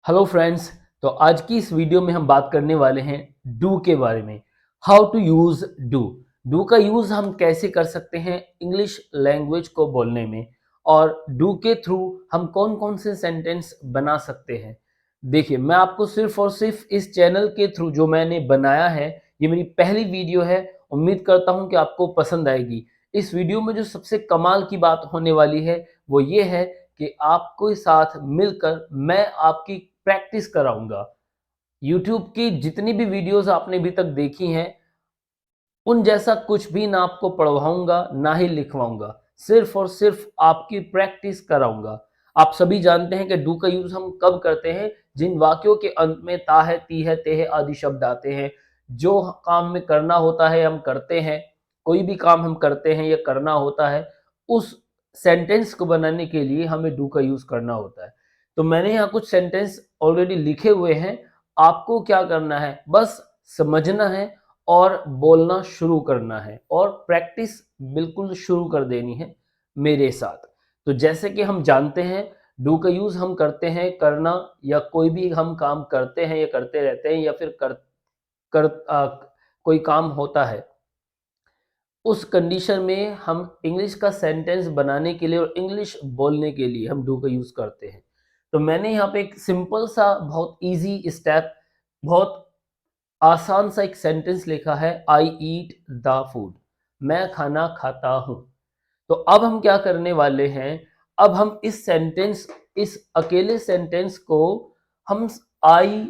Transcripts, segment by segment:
Hello friends. तो आज की इस वीडियो में हम बात करने वाले हैं डू के बारे में। How to use do. Do का यूज हम कैसे कर सकते हैं इंग्लिश लैंग्वेज को बोलने में, और डू के थ्रू हम कौन कौन से सेंटेंस बना सकते हैं। देखिए, मैं आपको सिर्फ और सिर्फ इस चैनल के थ्रू जो मैंने बनाया है, ये मेरी पहली वीडियो है। उम्मीद करता हूँ कि आपको पसंद आएगी। इस वीडियो में जो सबसे कमाल की बात होने वाली है वो ये है कि आपके साथ मिलकर मैं आपकी प्रैक्टिस कराऊंगा। यूट्यूब की जितनी भी वीडियोस आपने अभी तक देखी हैं, उन जैसा कुछ भी ना आपको पढ़वाऊंगा ना ही लिखवाऊंगा। सिर्फ और सिर्फ आपकी प्रैक्टिस कराऊंगा। आप सभी जानते हैं कि डू का यूज हम कब करते हैं, जिन वाक्यों के अंत में ता है, ती है, ते है आदि शब्द आते हैं। जो काम में करना होता है हम करते हैं, कोई भी काम हम करते हैं या करना होता है, उस सेंटेंस को बनाने के लिए हमें डू का यूज करना होता है। तो मैंने यहाँ कुछ सेंटेंस ऑलरेडी लिखे हुए हैं। आपको क्या करना है, बस समझना है और बोलना शुरू करना है और प्रैक्टिस बिल्कुल शुरू कर देनी है मेरे साथ। तो जैसे कि हम जानते हैं, डू का यूज़ हम करते हैं करना, या कोई भी हम काम करते हैं या करते रहते हैं, या फिर कर कोई काम होता है, उस कंडीशन में हम इंग्लिश का सेंटेंस बनाने के लिए और इंग्लिश बोलने के लिए हम डू का यूज़ करते हैं। तो मैंने यहाँ पे एक सिंपल सा बहुत ईज़ी स्टेप, बहुत आसान सा एक सेंटेंस लिखा है, आई ईट द फूड। मैं खाना खाता हूँ। तो अब हम क्या करने वाले हैं, अब हम इस अकेले सेंटेंस को हम आई,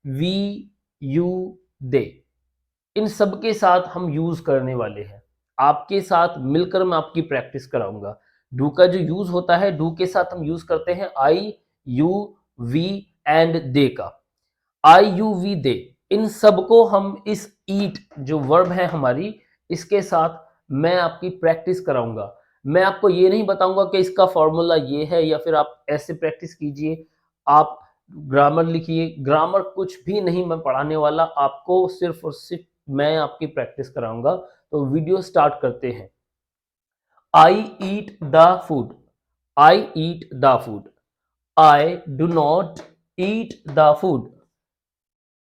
वी, यू, दे, इन सब के साथ हम यूज करने वाले हैं। आपके साथ मिलकर मैं आपकी प्रैक्टिस कराऊंगा। डू का जो यूज होता है, डू के साथ हम यूज करते हैं आई, यू, वी एंड दे का। आई, यू, वी, दे, इन सबको हम इस ईट जो वर्ब है हमारी, इसके साथ मैं आपकी प्रैक्टिस कराऊंगा। मैं आपको ये नहीं बताऊंगा कि इसका फॉर्मूला ये है या फिर आप ऐसे प्रैक्टिस कीजिए, आप ग्रामर लिखिए। ग्रामर कुछ भी नहीं मैं पढ़ाने वाला आपको, सिर्फ और सिर्फ मैं आपकी प्रैक्टिस कराऊंगा। तो वीडियो स्टार्ट करते हैं। I eat the food. I eat the food. I do not eat the food.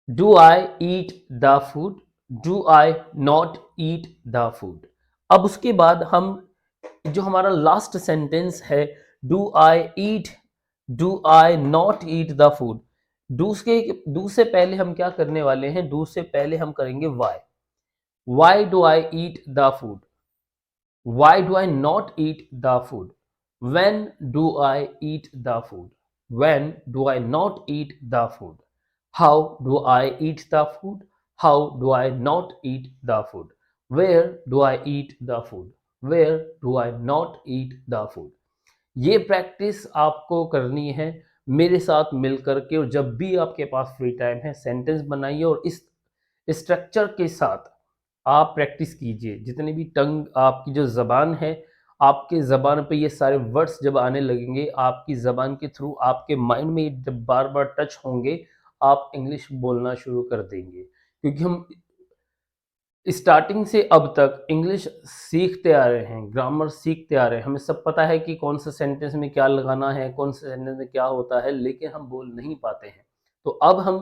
Do I eat the food. Do I not eat the food. अब उसके बाद हम जो हमारा लास्ट सेंटेंस है, do I eat, do I not eat the food. Do से पहले हम क्या करने वाले हैं, डू से पहले हम करेंगे why. Why do I eat the food. Why do I not eat the food. When do I eat the food. When do I not eat the food. How do I eat the food? How do I not eat the food? Where do I eat the food? Where do I not eat the food? ये practice आपको करनी है मेरे साथ मिलकर के, और जब भी आपके पास फ्री टाइम है सेंटेंस बनाइए और इस स्ट्रक्चर के साथ आप प्रैक्टिस कीजिए। जितनी भी टंग आपकी जो ज़बान है, आपके ज़बान पे ये सारे वर्ड्स जब आने लगेंगे, आपकी ज़बान के थ्रू आपके माइंड में जब बार बार टच होंगे, आप इंग्लिश बोलना शुरू कर देंगे। क्योंकि हम स्टार्टिंग से अब तक इंग्लिश सीखते आ रहे हैं, ग्रामर सीखते आ रहे हैं, हमें सब पता है कि कौन सा सेंटेंस में क्या लगाना है, कौन से सेंटेंस में क्या होता है, लेकिन हम बोल नहीं पाते हैं। तो अब हम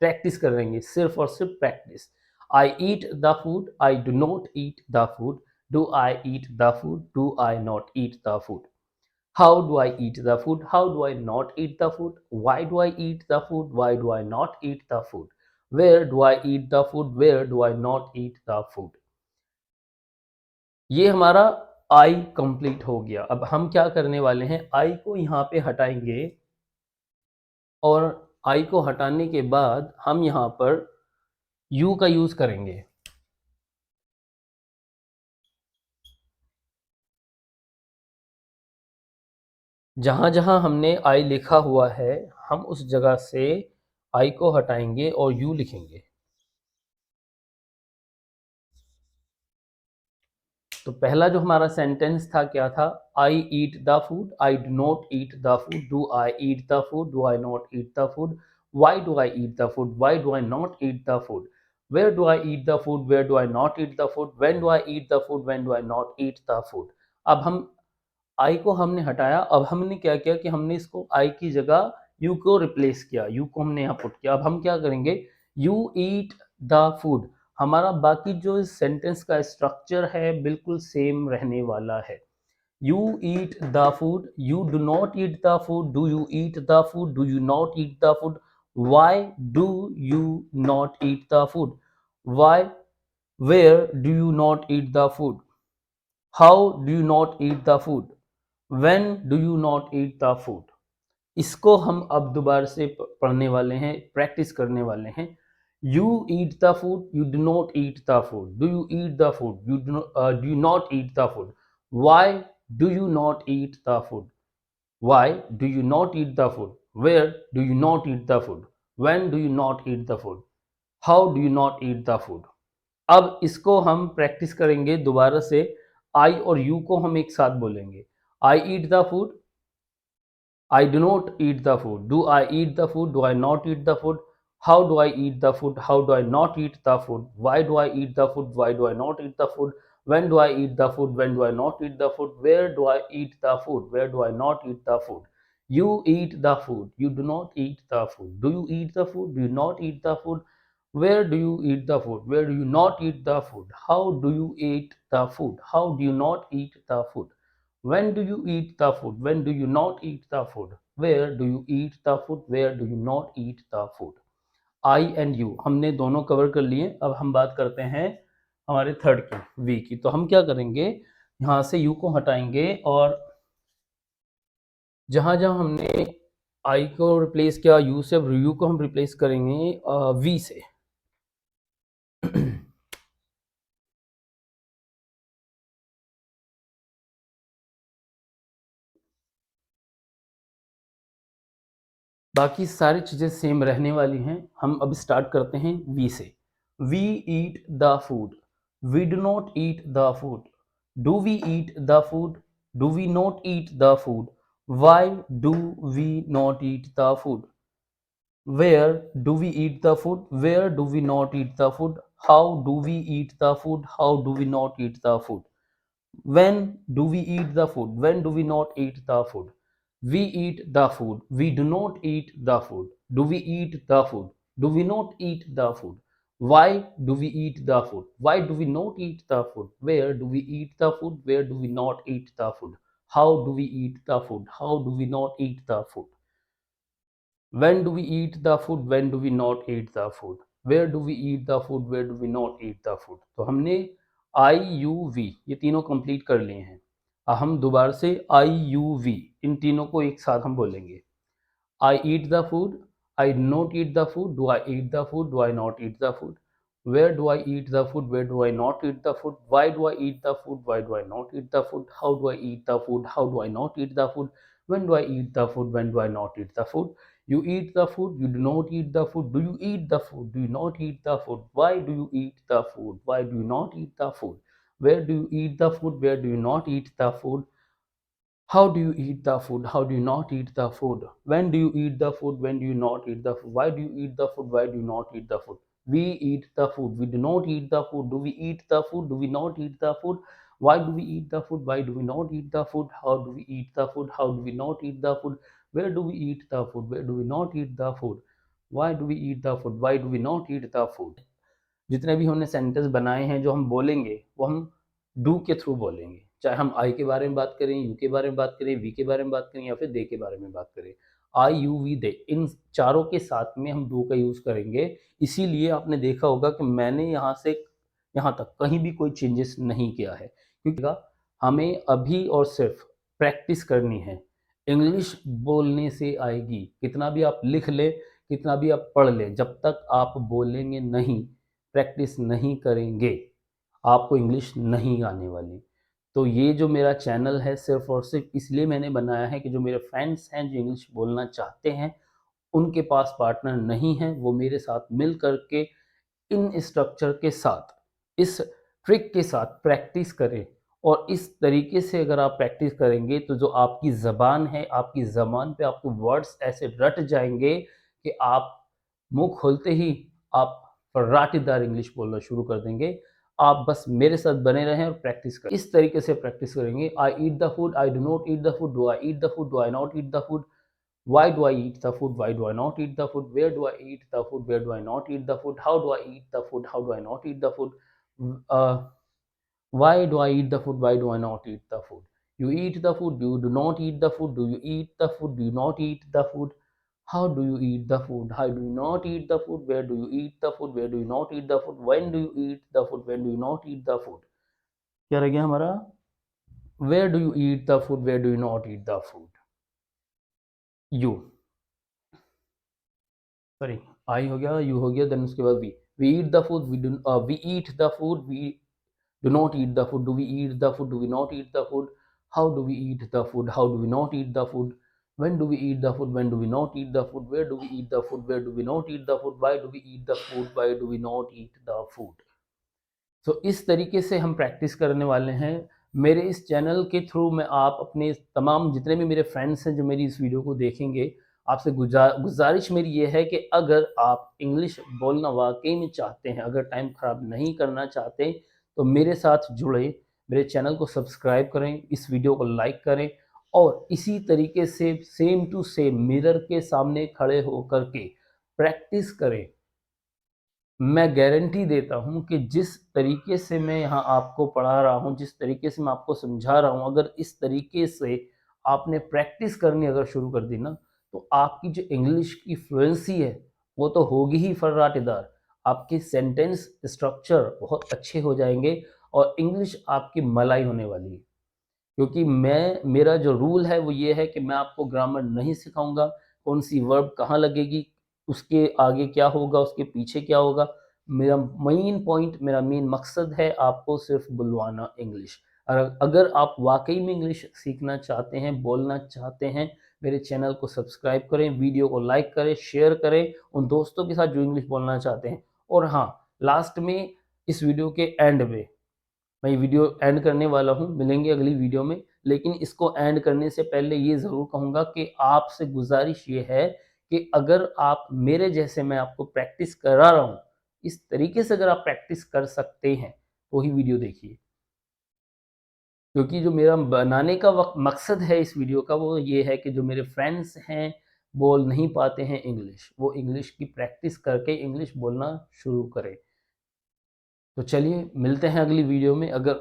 प्रैक्टिस करेंगे, सिर्फ और सिर्फ practice. I eat the food. I do not eat the food. Do I eat the food. Do I not eat the food. How do I eat the food? How do I not eat the food? Why do I eat the food? Why do I not eat the food? Where do I eat the food? Where do I not eat the food? ये हमारा आई complete हो गया। अब हम क्या करने वाले हैं, आई को यहाँ पे हटाएंगे, और आई को हटाने के बाद हम यहाँ पर यू का यूज करेंगे। जहाँ जहाँ हमने आई लिखा हुआ है, हम उस जगह से आई को हटाएंगे और यू लिखेंगे। तो पहला जो हमारा सेंटेंस था क्या था, I eat the food. I do not eat the food. Do I eat the food. Do I not eat the food. Why do I eat the food. Why do I not eat the food. Where do I eat the food. Where do I not eat the food. When do I eat the food. When do I not eat the food. अब हम आई को हमने हटाया, अब हमने क्या किया कि हमने इसको आई की जगह यू को रिप्लेस किया, यू को हमने यहाँ पुट किया। अब हम क्या करेंगे, यू ईट द फूड। हमारा बाकी जो इस सेंटेंस का स्ट्रक्चर है बिल्कुल सेम रहने वाला है। You eat the food. You do not eat the food. Do you eat the food? Do you not eat the food? Why do you not eat the food? Why? Where do you not eat the food? How do you not eat the food? When do you not eat the food? इसको हम अब दोबारा से पढ़ने वाले हैं, practice करने वाले हैं। You eat the food, you do not eat the food, do you eat the food, do you not eat the food, why do you not eat the food, why do you not eat the food, where do you not eat the food, when do you not eat the food, how do you not eat the food. अब इसको हम practice करेंगे दोबारा से। आई और you को हम एक साथ बोलेंगे। I eat the food, I do not eat the food. Do I eat the food? Do I not eat the food? How do I eat the food? How do I not eat the food? Why do I eat the food? Why do I not eat the food? When do I eat the food? When do I not eat the food? Where do I eat the food? Where do I not eat the food? You eat the food. You do not eat the food. Do you eat the food? Do you not eat the food? Where do you eat the food? Where do you not eat the food? How do you eat the food? How do you not eat the food? When do you eat the food? When do you not eat the food? Where do you eat the food? Where do you not eat the food? I and you हमने दोनों cover कर लिए। अब हम बात करते हैं हमारे थर्ड की, वी की। तो हम क्या करेंगे, यहाँ से यू को हटाएंगे और जहाँ जहाँ हमने आई को रिप्लेस किया यू से, अब यू को हम रिप्लेस करेंगे वी से। बाकी सारी चीज़ें सेम रहने वाली हैं। हम अब स्टार्ट करते हैं वी से। We eat the food, we do not eat the food, do we eat the food, do we not eat the food, why do we not eat the food, where do we eat the food, where do we not eat the food, how do we eat the food, how do we not eat the food, when do we eat the food, when do we not eat the food, we eat the food, we do not eat the food, do we eat the food, do we not eat the food, why do we eat the food, why do we not eat the food, where do we eat the food, where do we not eat the food, how do we eat the food, how do we not eat the food, when do we eat the food, when do we not eat the food, where do we eat the food, where do we not eat the food। तो हमने आई you we ये तीनों complete कर लिए हैं। अब हम दोबारा से आई यू वी इन तीनों को एक साथ हम बोलेंगे। I eat the food. I do not eat the food. Do I eat the food? Do I not eat the food? Where do I eat the food? Where do I not eat the food? Why do I eat the food? Why do I not eat the food? How do I eat the food? How do I not eat the food? When do I eat the food? When do I not eat the food? You eat the food. You do not eat the food. Do you eat the food? Do you not eat the food? Why do you eat the food? Why do you not eat the food? Where do you eat the food? Where do you not eat the food? How do you eat the food? How do you not eat the food? When do you eat the food? When do you not eat the food? Why do you eat the food? Why do you not eat the food? We eat the food. We do not eat the food. Do we eat the food? Do we not eat the food? Why do we eat the food? Why do we not eat the food? How do we eat the food? How do we not eat the food? Where do we eat the food? Where do we not eat the food? Why do we eat the food? Why do we not eat the food? जितने भी हमने sentence बनाए हैं जो हम बोलेंगे वो हम डू के थ्रू बोलेंगे, चाहे हम आई के बारे में बात करें, यू के बारे में बात करें, वी के बारे में बात करें या फिर दे के बारे में बात करें। आई यू वी दे इन चारों के साथ में हम डू का यूज़ करेंगे। इसीलिए आपने देखा होगा कि मैंने यहाँ से यहाँ तक कहीं भी कोई चेंजेस नहीं किया है, क्योंकि हमें अभी और सिर्फ प्रैक्टिस करनी है। इंग्लिश बोलने से आएगी, कितना भी आप लिख लें, कितना भी आप पढ़ लें, जब तक आप बोलेंगे नहीं, प्रैक्टिस नहीं करेंगे, आपको इंग्लिश नहीं आने वाली। तो ये जो मेरा चैनल है सिर्फ़ और सिर्फ़ इसलिए मैंने बनाया है कि जो मेरे फ्रेंड्स हैं जो इंग्लिश बोलना चाहते हैं, उनके पास पार्टनर नहीं है, वो मेरे साथ मिल कर के इन स्ट्रक्चर के साथ, इस ट्रिक के साथ प्रैक्टिस करें। और इस तरीके से अगर आप प्रैक्टिस करेंगे तो जो आपकी ज़बान है, आपकी ज़बान पे आपके वर्ड्स ऐसे रट जाएँगे कि आप मुँह खोलते ही आप फर्राटेदार इंग्लिश बोलना शुरू कर देंगे। आप बस मेरे साथ बने रहें और प्रैक्टिस करें। इस तरीके से प्रैक्टिस करेंगे। I eat the food, I do not eat the food, do I eat the food, do I not eat the food, Why do I eat the food? Why do I not eat the food? Where do I eat the food? Where do I not eat the food? How do I eat the food? How do I not eat the food? Uh, why do I eat the food? Why do I not eat the food? You eat the food. You do not eat the food. Do you eat the food? Do you not eat the food? How do you eat the food? How do you not eat the food? Where do you eat the food? Where do you not eat the food? When do you eat the food? When do you not eat the food? क्या रह गया हमारा? Where do you eat the food? Where do you not eat the food? You. Sorry, I हो गया, you हो गया, then उसके बाद we eat the food, we eat the food, we do not eat the food, do we eat the food, do we not eat the food, how do we eat the food, how do we not eat the food, when do we eat the food, when do we not eat the food, where do we eat the food, where do we not eat the food, why do we eat the food, why do we not eat the food. तो इस तरीके से हम practice करने वाले हैं। मेरे इस चैनल के थ्रू मैं आप अपने तमाम जितने भी मेरे फ्रेंड्स हैं जो मेरी इस वीडियो को देखेंगे, आपसे गुजारिश मेरी ये है कि अगर आप इंग्लिश बोलना वाक़ई में चाहते हैं, अगर टाइम ख़राब नहीं करना चाहते, तो मेरे साथ जुड़ें, मेरे चैनल को सब्सक्राइब करें, इस वीडियो को लाइक करें और इसी तरीके से सेम टू सेम मिरर के सामने खड़े होकर के प्रैक्टिस करें। मैं गारंटी देता हूँ कि जिस तरीके से मैं यहाँ आपको पढ़ा रहा हूँ, जिस तरीके से मैं आपको समझा रहा हूँ, अगर इस तरीके से आपने प्रैक्टिस करनी अगर शुरू कर दी ना, तो आपकी जो इंग्लिश की फ्लुएंसी है, वो तो होगी ही फर्राटेदार। आपके सेंटेंस स्ट्रक्चर बहुत अच्छे हो जाएँगे और इंग्लिश आपकी मलाई होने वाली है। क्योंकि मेरा जो रूल है वो ये है कि मैं आपको ग्रामर नहीं सिखाऊँगा, कौन-सी वर्ब कहाँ लगेगी, उसके आगे क्या होगा, उसके पीछे क्या होगा। मेरा मेन पॉइंट, मेरा मेन मकसद है आपको सिर्फ़ बुलवाना इंग्लिश। अगर आप वाक़ई में इंग्लिश सीखना चाहते हैं, बोलना चाहते हैं, मेरे चैनल को सब्सक्राइब करें, वीडियो को लाइक करें, शेयर करें उन दोस्तों के साथ जो इंग्लिश बोलना चाहते हैं। और हाँ, लास्ट में इस वीडियो के एंड में मैं ये वीडियो एंड करने वाला हूँ, मिलेंगे अगली वीडियो में। लेकिन इसको एंड करने से पहले ये ज़रूर कहूँगा कि आपसे गुज़ारिश ये है कि अगर आप मेरे जैसे मैं आपको प्रैक्टिस करा रहा हूँ, इस तरीके से अगर आप प्रैक्टिस कर सकते हैं, तो ही वीडियो देखिए। क्योंकि जो मेरा बनाने का मकसद है इस वीडियो का वो ये है कि जो मेरे फ्रेंड्स हैं, बोल नहीं पाते हैं इंग्लिश, वो इंग्लिश की प्रैक्टिस करके इंग्लिश बोलना शुरू करें। तो चलिए मिलते हैं अगली वीडियो में। अगर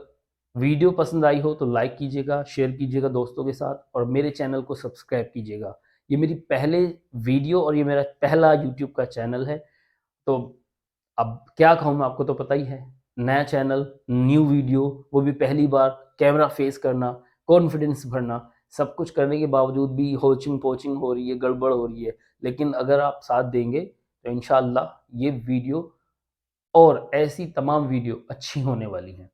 वीडियो पसंद आई हो तो लाइक कीजिएगा, शेयर कीजिएगा दोस्तों के साथ और मेरे चैनल को सब्सक्राइब कीजिएगा। ये मेरी पहले वीडियो और ये मेरा पहला यूट्यूब का चैनल है। तो अब क्या कहूँ मैं, आपको तो पता ही है। नया चैनल, न्यू वीडियो, वो भी पहली बार कैमरा फेस करना, कॉन्फिडेंस भरना, सब कुछ करने के बावजूद भी होचिंग-पोचिंग हो रही है, गड़बड़ हो रही है। लेकिन अगर आप साथ देंगे तो इंशाअल्लाह ये वीडियो और ऐसी तमाम वीडियो अच्छी होने वाली हैं।